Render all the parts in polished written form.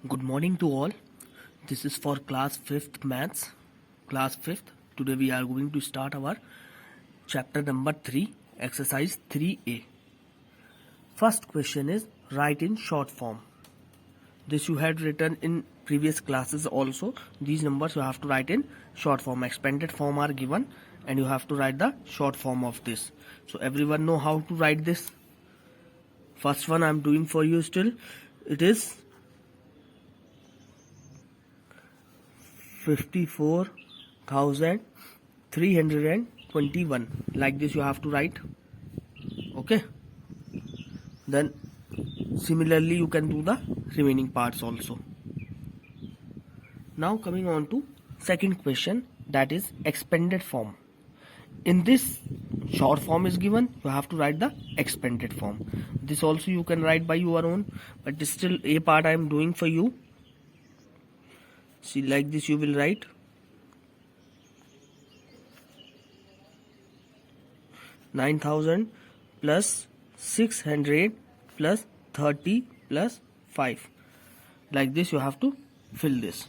Good morning to all. This is for class 5th maths. Class 5th. Today we are going to start our chapter number 3, exercise 3A. First question is write in short form. This you had written in previous classes also. These numbers you have to write in short form. Expanded form are given and you have to write the short form of this. So everyone know how to write this. First one I am doing for you still. It is 54,321. Like this you have to write. Okay. Then similarly you can do the remaining parts also. Now coming on to second question, that is expanded form. In this short form is given, you have to write the expanded form. This also you can write by your own, but still a part I am doing for you. See, like this you will write 9,000 plus 600 plus 30 plus 5. Like this you have to fill this.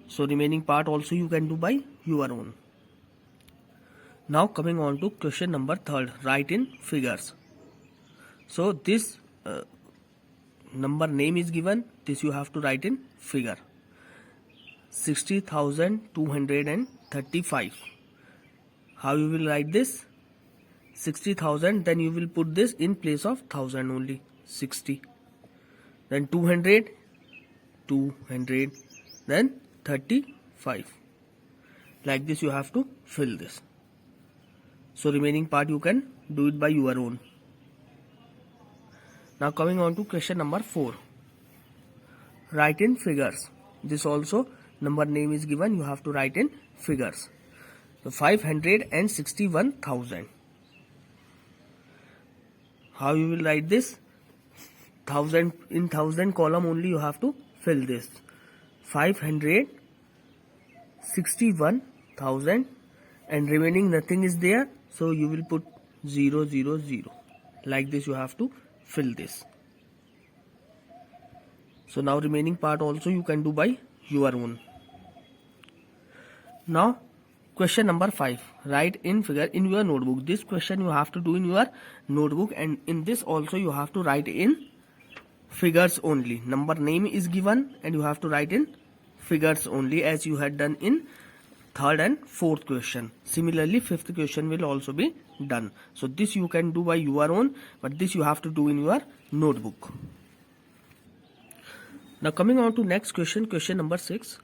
So remaining part also you can do by your own. Now coming on to question number 3, write in figures. So this number name is given, this you have to write in figure. 60,235. How you will write this? 60,000, then you will put this in place of 1000 only. 60. Then 200, then 35. Like this you have to fill this. So remaining part you can do it by your own. Now coming on to question number 4. Write in figures. This also number name is given, you have to write in figures. So 561,000. How you will write this? 1000 in 1000 column only you have to fill this. 561,000 and remaining nothing is there, so you will put 000. Like this you have to fill this. So now remaining part also you can do by your own. Now question number 5, write in figure in your notebook. This question you have to do in your notebook, and in this also you have to write in figures only. Number name is given and you have to write in figures only, as you had done in third and fourth question. Similarly fifth question will also be done. So this you can do by your own, but this you have to do in your notebook. Now coming on to next question, question number 6.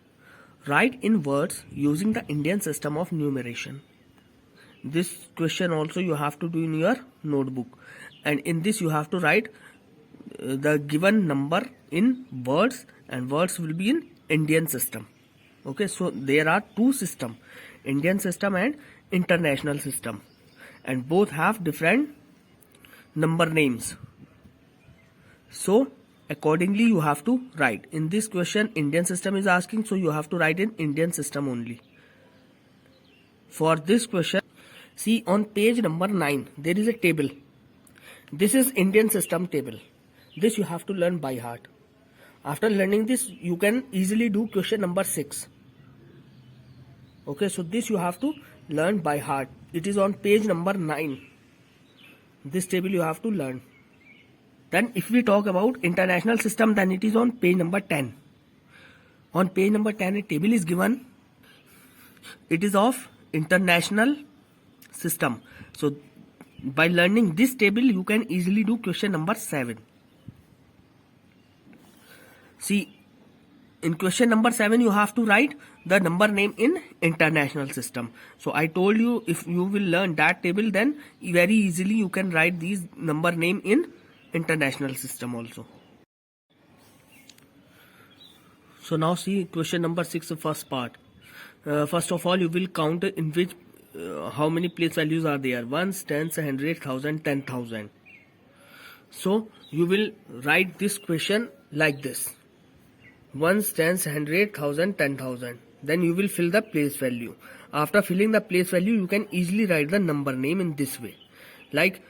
Write in words using the Indian system of numeration. This question also you have to do in your notebook, and in this you have to write the given number in words, and words will be in Indian system. Okay, so there are two systems, Indian system and international system, and both have different number names. So accordingly you have to write. In this question Indian system is asking, so you have to write in Indian system only. For this question, see on page number 9 there is a table. This is Indian system table. This you have to learn by heart. After learning this you can easily do question number 6. Okay, so this you have to learn by heart. It is on page number 9. This table you have to learn. Then if we talk about international system, then it is on page number 10. On page number 10 a table is given. It is of international system. So by learning this table you can easily do question number 7. See, in question number 7 you have to write the number name in international system. So I told you, if you will learn that table, then very easily you can write these number name in international system also. So now see question number 6, the first part. First of all you will count in which how many place values are there: ones, tens, 100, 1000, 10,000. So you will write this question like this: ones, tens, 100, 1000, 10,000. Then you will fill the place value. After filling the place value you can easily write the number name in this way. Like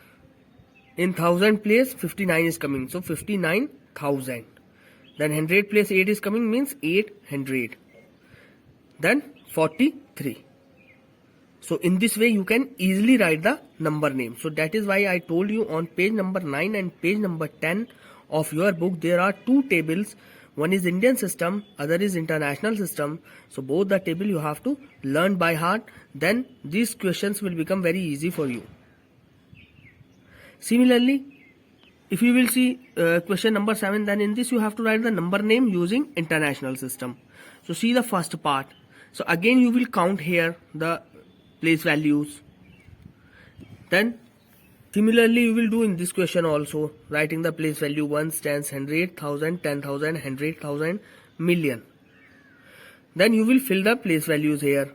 in 1000 place 59 is coming, so 59,000. Then 100 place 8 is coming, means 800. Then 43. So in this way you can easily write the number name. So that is why I told you on page number 9 and page number 10 of your book there are two tables. One is Indian system, other is international system. So both the table you have to learn by heart. Then these questions will become very easy for you. Similarly, if you will see question number 7, then in this you have to write the number name using international system. So see the first part. So again you will count here the place values. Then similarly you will do in this question also, writing the place value ones, tens, 100,000, 10,000, 100,000, million. Then you will fill the place values here.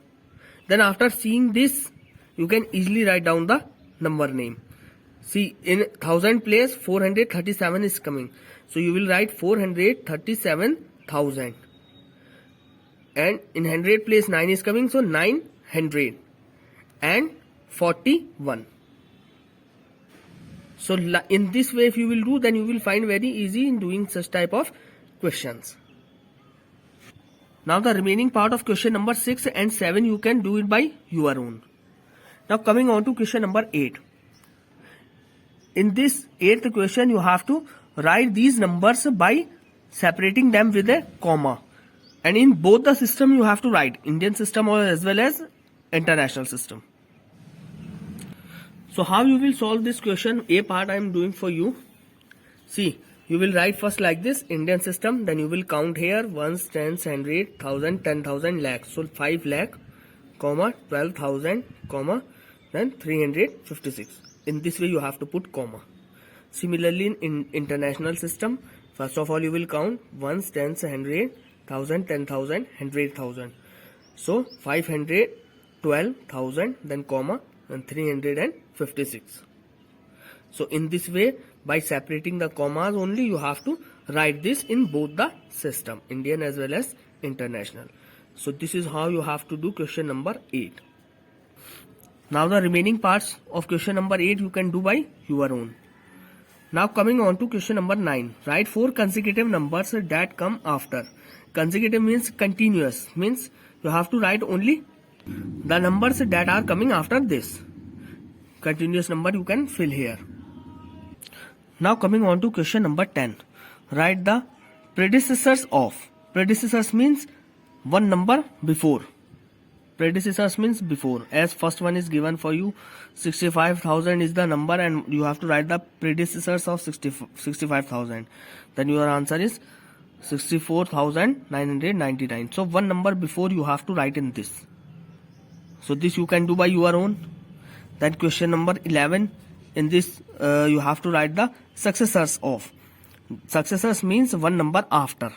Then after seeing this you can easily write down the number name. See, in 1000 place 437 is coming, so you will write 437,000. And in 100 place 9 is coming, so 900 and 41. So in this way if you will do, then you will find very easy in doing such type of questions. Now the remaining part of question number 6 and 7 you can do it by your own. Now coming on to question number 8. In this 8th question you have to write these numbers by separating them with a comma. And in both the system you have to write Indian system as well as international system. So how you will solve this question? A part I am doing for you. See, you will write first like this, Indian system, then you will count here ones, tens, 100,000, 10,000, lakhs. So 5 lakh, comma, 12,000, comma, then 356. In this way you have to put comma. Similarly in international system, first of all you will count ones, tens, 100,000, 10,000, 100,000. So 512,000, then comma, and 356. So in this way, by separating the commas only, you have to write this in both the system, Indian as well as international. So this is how you have to do question number 8. Now the remaining parts of question number 8 you can do by your own. Now coming on to question number 9. Write 4 consecutive numbers that come after. Consecutive means continuous, means you have to write only the numbers that are coming after this. Continuous number you can fill here. Now coming on to question number 10. Write the predecessors of. Predecessors means one number before. Predecessors means before. As first one is given for you, 65,000 is the number and you have to write the predecessors of 65,000. Then your answer is 64,999. So one number before you have to write in this. So this you can do by your own. Then question number 11. In this you have to write the successors of. Successors means one number after.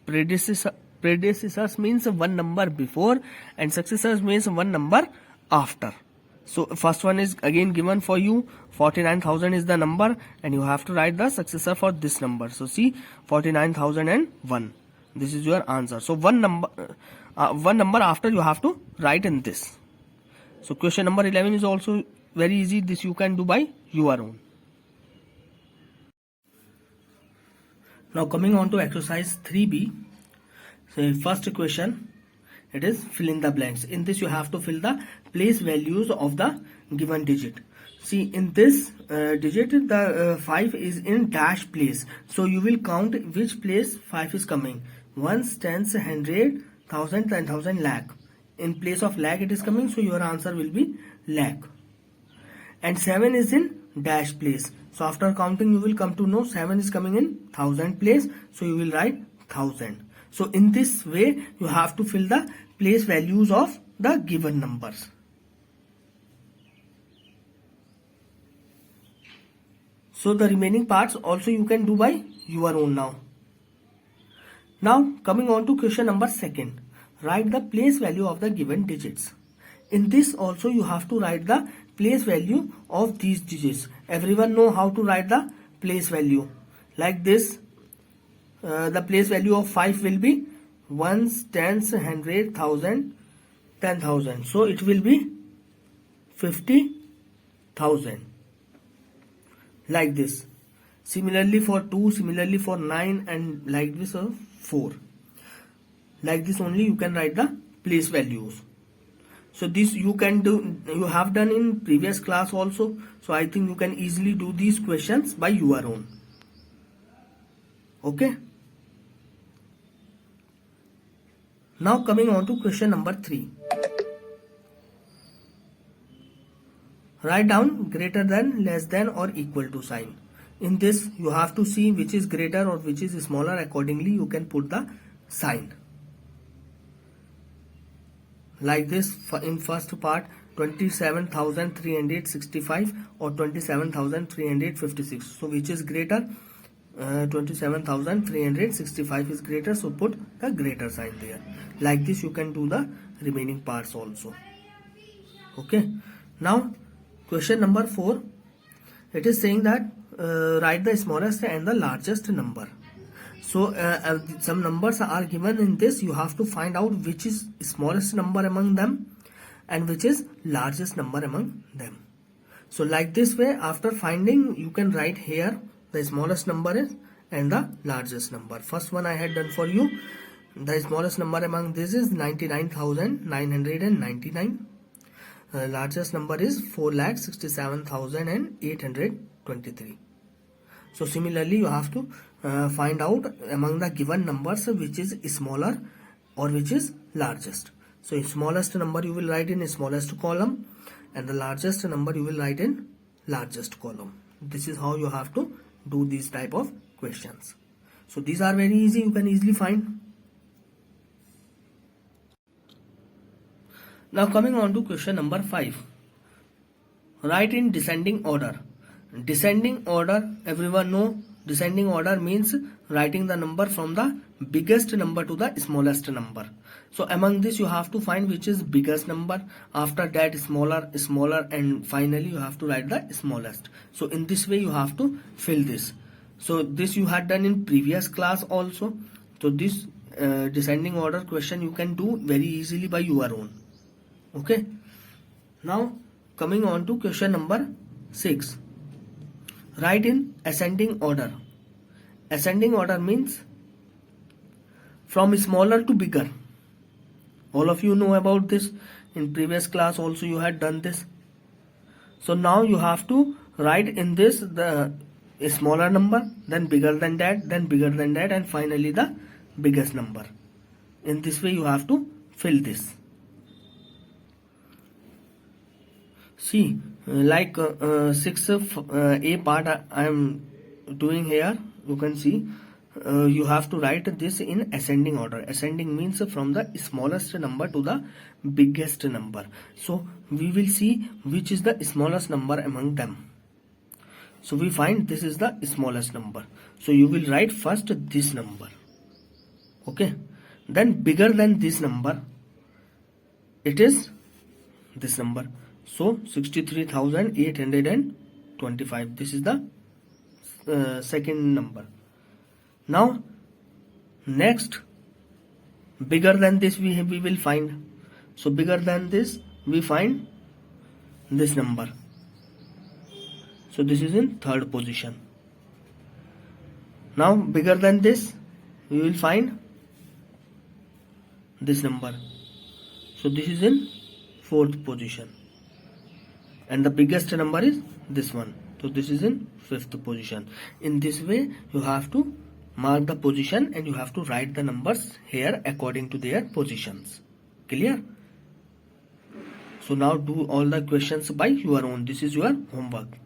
Predecessors means one number before and successors means one number after. So first one is again given for you, 49,000 is the number and you have to write the successor for this number. So see, 49,001. This is your answer. So one number after you have to write in this. So question number 11 is also very easy. This you can do by your own. Now coming on to exercise 3B. So first question, it is fill in the blanks. In this you have to fill the place values of the given digit. See, in this digit the 5 is in dash place. So you will count which place 5 is coming. Ones, tens, 100, 1000, 10,000, lakh. In place of lakh it is coming, so your answer will be lakh. And 7 is in dash place. So after counting you will come to know 7 is coming in 1000 place. So you will write 1000. So in this way you have to fill the place values of the given numbers. So the remaining parts also you can do by your own now. Now coming on to question number 2. Write the place value of the given digits. In this also you have to write the place value of these digits. Everyone know how to write the place value. Like this, the place value of 5 will be ones, tens, 100, 1000, 10,000. So it will be 50,000. Like this. Similarly for 2, similarly for 9, and like this 4. Like this only you can write the place values. So this you can do, you have done in previous class also. So I think you can easily do these questions by your own. Okay. Now coming on to question number 3. Write down greater than, less than or equal to sign. In this you have to see which is greater or which is smaller. Accordingly you can put the sign. Like this in first part 27,365 or 27,356. So which is greater? 27,365 is greater, so put the greater sign there. Like this you can do the remaining parts also. Okay. Now question number 4, it is saying that write the smallest and the largest number. So some numbers are given in this. You have to find out which is smallest number among them and which is largest number among them. So like this way, after finding, you can write here the smallest number is and the largest number. First one I had done for you. The smallest number among this is 99,999. Largest number is 4,67,823. So similarly you have to find out among the given numbers which is smaller or which is largest. So smallest number you will write in smallest column and the largest number you will write in largest column. This is how you have to do these type of questions. So these are very easy, you can easily find. Now coming on to question number 5. Write in descending order. Descending order, everyone know descending order means writing the number from the biggest number to the smallest number. So among this you have to find which is biggest number, after that smaller, and finally you have to write the smallest. So in this way you have to fill this. So this you had done in previous class also. So this descending order question you can do very easily by your own. Okay. Now coming on to question number 6. Write in ascending order. Ascending order means from smaller to bigger. All of you know about this. In previous class also you had done this. So now you have to write in this the smaller number, then bigger than that, then bigger than that, and finally the biggest number. In this way you have to fill this. See, like 6A part I am doing here, you can see you have to write this in ascending order. Ascending means from the smallest number to the biggest number. So we will see which is the smallest number among them. So we find this is the smallest number. So you will write first this number. Okay. Then bigger than this number, it is this number. So 63,825. This is the second number. Now next, bigger than this we will find. So bigger than this we find this number. So this is in third position. Now bigger than this we will find this number. So this is in fourth position. And the biggest number is this one. So this is in fifth position. In this way you have to mark the position and you have to write the numbers here according to their positions. Clear? So now do all the questions by your own. This is your homework.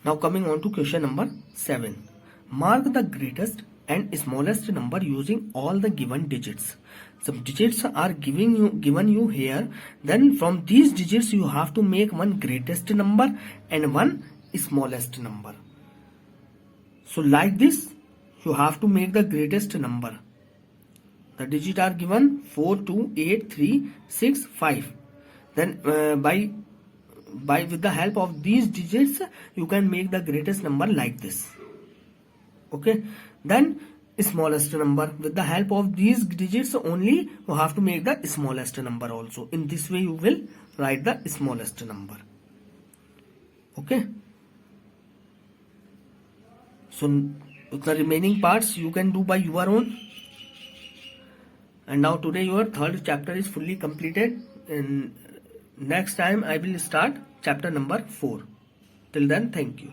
Now coming on to question number 7. Mark the greatest and smallest number using all the given digits. Some digits are given you here. Then from these digits you have to make one greatest number and one smallest number. So like this you have to make the greatest number. The digits are given 4, 2, 8, 3, 6, 5. Then with the help of these digits you can make the greatest number like this. Okay. Then smallest number, with the help of these digits only you have to make the smallest number also. In this way you will write the smallest number. Okay. So the remaining parts you can do by your own. And now today your third chapter is fully completed, and next time I will start chapter number 4. Till then, thank you.